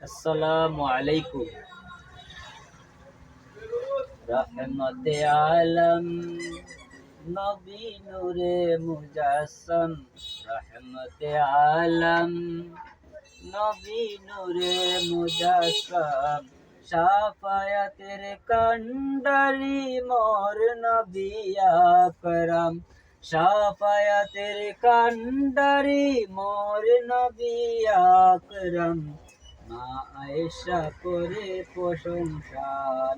আসসালামু আলাইকুম। রহমতে আলম নবী নূরে মুজাসসাম, রহমতে আলম নবী নূরে মুজাসসাম, শাফায়াতের কান্ডারি মোর নবী আকরাম, শাফায়াতের কান্ডারি মোর নবী আকরাম। মা আয়েশা করে প্রশংসা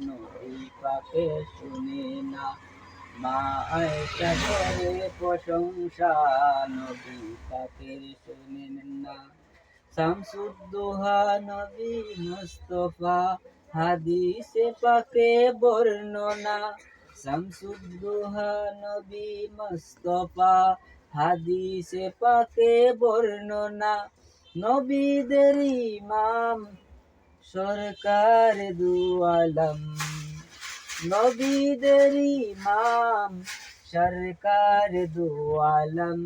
নবী পাকে শুনে না, মা আয়েশা করে প্রশংসা নবী পাকের শুনেন না। শামসুদ্দোহা নবী মুস্তফা হাদিসে পাকে বর্ণনা, শামসুদ্দোহা নবী মুস্তফা হাদিসে পাকে বর্ণনা। নবীদের ইমাম সরকার দু আলম, নবীদের ইমাম সরকার দু আলম,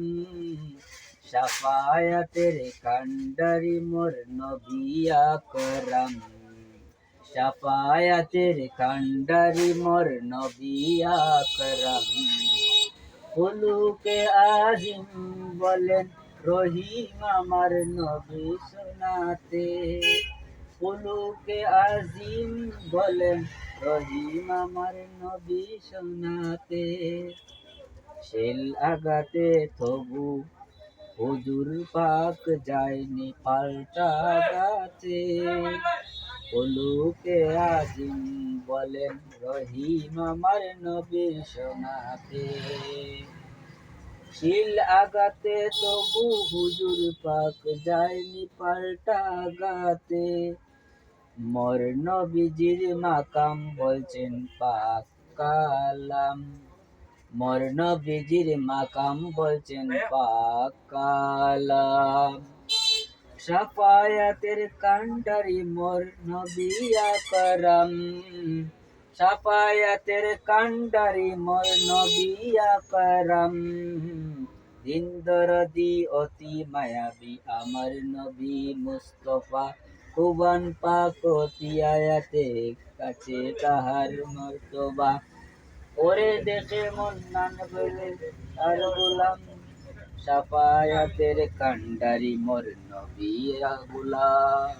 শাফায়াতের কান্ডারি মোর নবী আকরাম, শাফায়াতের কান্ডারি মোর নবী আকরাম। কুলুকে আজিম বলেন রহিম আমার নবী শোনাতে, কুলুকে আজিম বলেন রহিম আমার নবী শোনাতে। শেল আগাতে তবু হুজুর পাক যায়নি পাল্টা গাতে, কুলুকে আজিম বলেন রহিম আমার নবী শোনাতে। শিল আগাতে তবু হুজুর পাক যায়নি পাল্টা গাতে, মোর নবীজির মাকাম বলছেন পাক কালাম, মোর নবীজির মাকাম বলছেন পাক কালাম। শাফায়াতের কান্ডারি মোর নবী আকরাম, শাফায়াতের কান্ডারি মোর নবী আকরাম। দিন দরদি অতি মায়াবী আমার নবী মুস্তফা, কুবান পাক অতি আয়াতে কাছে তাহার মর্তবা। ওরে দেখে মন নান বলে তার গোলাম, শাফায়াতের কান্ডারি মোর নবী গোলাম।